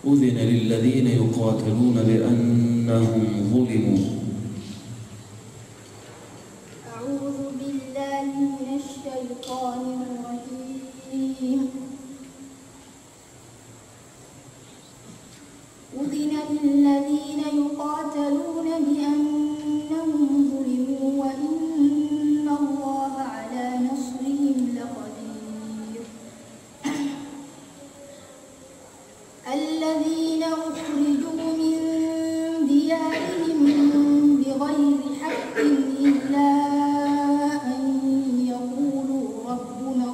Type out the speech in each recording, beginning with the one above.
أذن للذين يقاتلون بأنهم ظلموا. أعوذ بالله من الشيطان الرجيم. أذن للذين يقاتلون بأنهم ظلموا وإن الله على نصرهم لقدير. الذين أخرجوا من ديارهم بغير حق إلا أن يقولوا ربنا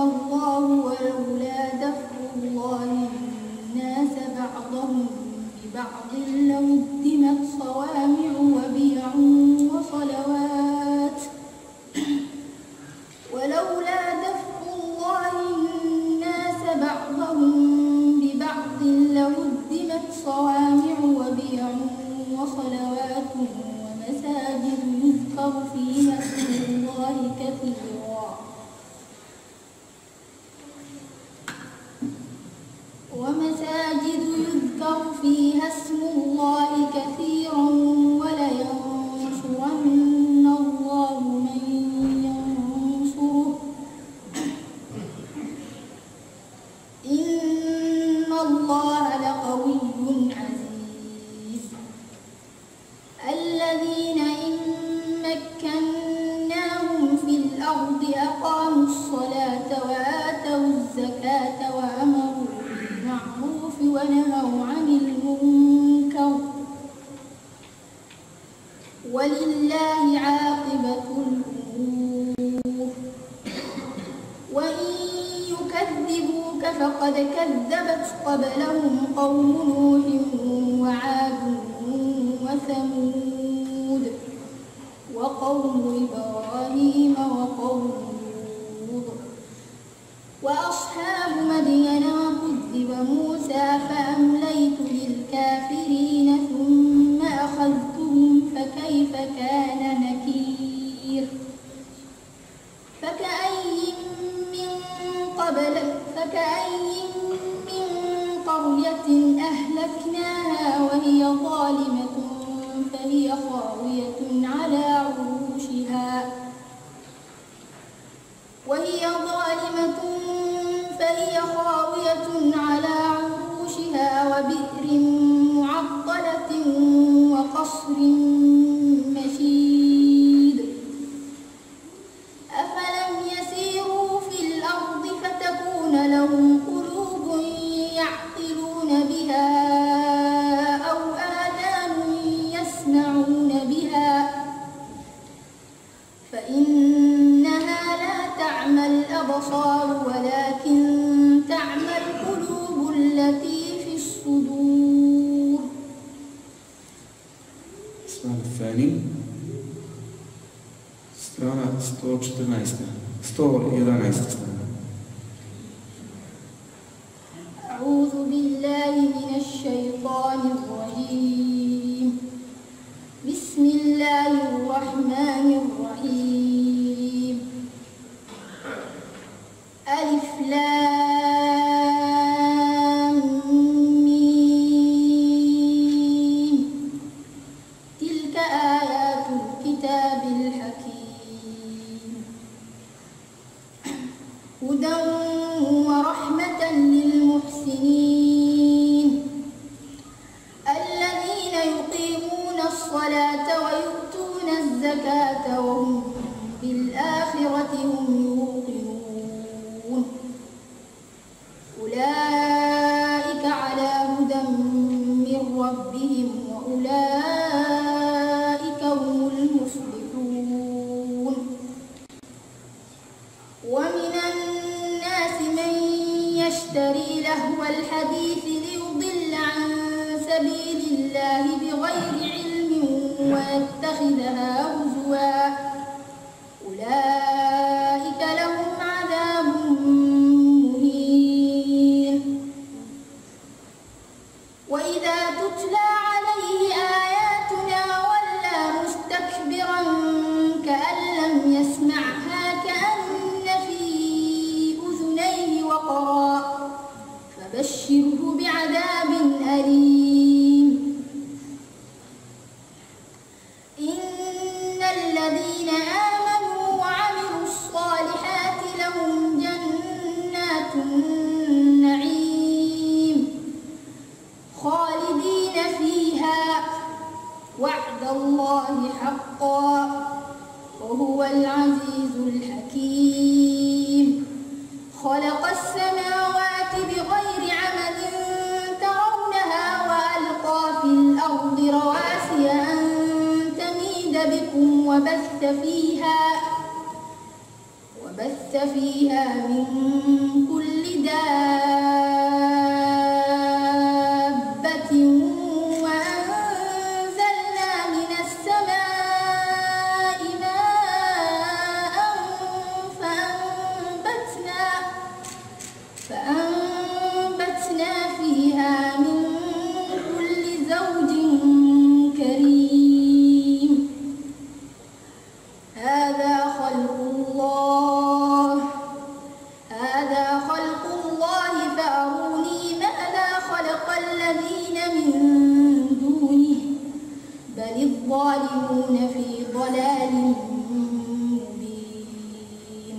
الله ولولا دفع الله الناس بعضهم ببعض لهدمت صوامع وبيع وصلوات ومساجد يذكر فيها اسم الله كثيرا ولينصرن الله من ينصره إن الله لقوي عزيز. الذين إن مكناهم في الأرض أقاموا الصلاة وآتوا الزكاة وأمروا بالمعروف ونهوا عن المنكر ولله عاقبة الأمور. وإن يكذبوك فقد كذبت قبلهم قوم نوح وعاد وثمود وقوم إبراهيم وقوم لوط وأصحاب مدين وكذب موسى فأمليت للكافرين ثم أخذتهم فكيف كان نكير. فكأي من قرية أهلكناها وهي ظالمة فهي خاوية على عروشها وبئر معطلة وقصر مشيد. أفلم يسيروا في الأرض فتكون لهم قلوب يعقلون بها أو آذان يسمعون بها فإنها لا تعمى الأبصار ولكن تعمى القلوب التي في الصدور. السؤال الثاني strana 111. أعوذ بالله من الشيطان الرجيم. بسم الله الرحمن الرحيم. ألف لام ميم. تلك آيات الكتاب الحكيم. هدى ورحمة للمحسنين الذين يقيمون الصلاة ويؤتون الزكاة وهم بالآخرة هم يوقنون. أولئك على هدى من ربهم وأولئك هم المفلحون. ومن الناس من يشتري لهو الحديث ليضل عن سبيل الله بغير علم ويتخذها هزوا أولئك لهم عذاب مهين. وإذا تتلى عليه آياتنا ولى مستكبرا كأن لم يسمعها وبث فيها من كل دابة وأنزلنا من السماء ماء فأنبتنا فيها من كل زوج كريم. هذا خلق الله فأروني ماذا خلق الذين من دونه بل الظالمون في ضلال مبين.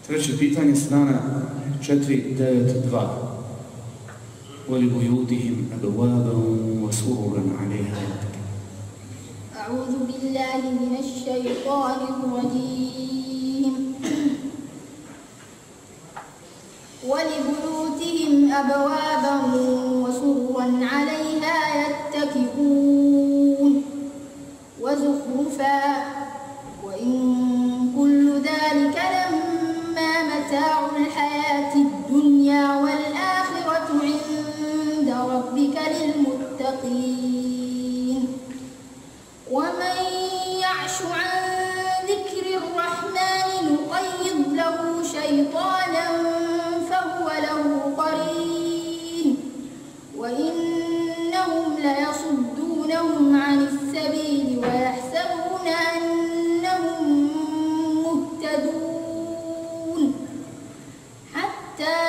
Treće pitanje, strana 492. وَلِبُيُوتِهِمْ أَبْوَابًا وَسُرُرًا عَلَيْهَا. أعوذ بالله من الشيطان الرجيم. ولبيوتهم أبوابا وسررا عليها يتكئون وزخرفا وإن كل ذلك لما متاع الحياة الدنيا والآخرة عند ربك للمتقين. ومن يعش عن ذكر الرحمن نقيض له شيطانا فهو له قرين وإنهم ليصدونهم عن السبيل ويحسبون أنهم مهتدون حتى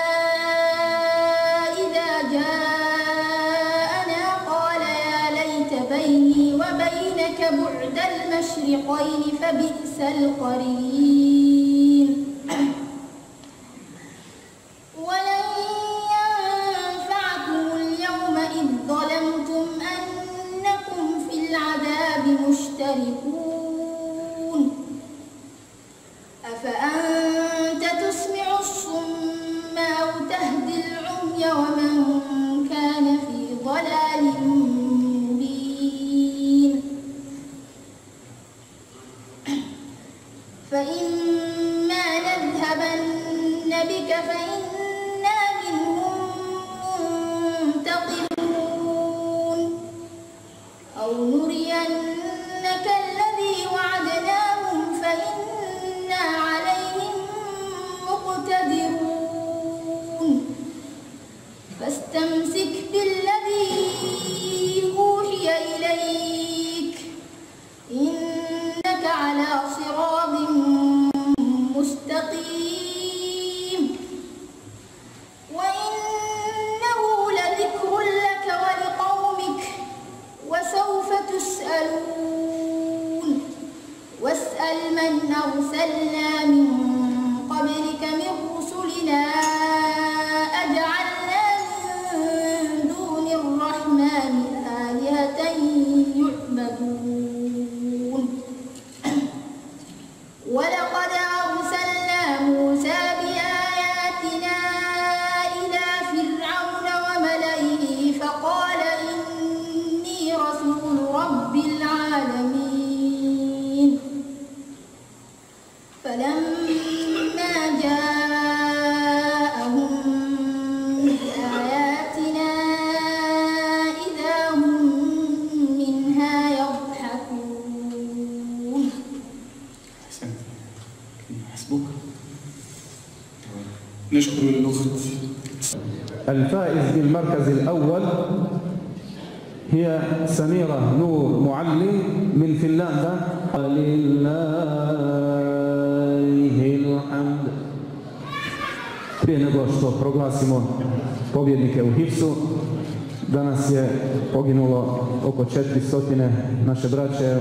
إذا جاءنا قال يا ليت بيني وبينك بعد المشرقين فبئس القرين. ولن ينفعكم اليوم إذ ظلمتم أنكم في العذاب مشتركون. أفأنت تسمع الصم أو تهدي العمي ومن كان في ضلال مبين. فإما نذهبن بك فإنا منهم منتقمون أو نرينك الذي وعدناهم فإنا عليهم مقتدرون. فاستمسك بالذي أوحي إليك إنك على صراط مستقيم. وإنه لذكر لك ولقومك وسوف تسألون. واسأل من أرسلنا من قبلك من رسلنا أجعلنا من دون الرحمن آلهة يعبدون. ولقد أرسلنا موسى بآياتنا إلى فرعون وملئه فقال إني رسول رب العالمين. فلما جاءهم بآياتنا إذا هم منها يضحكون. حسبك. نشكر الأخت. الفائز بالمركز الأول هي سميرة نور معلم من فنلندا. لله الحمد. Prije nego što proglasimo pobjednike u Hifsu, danas je poginulo oko 400 naše braće.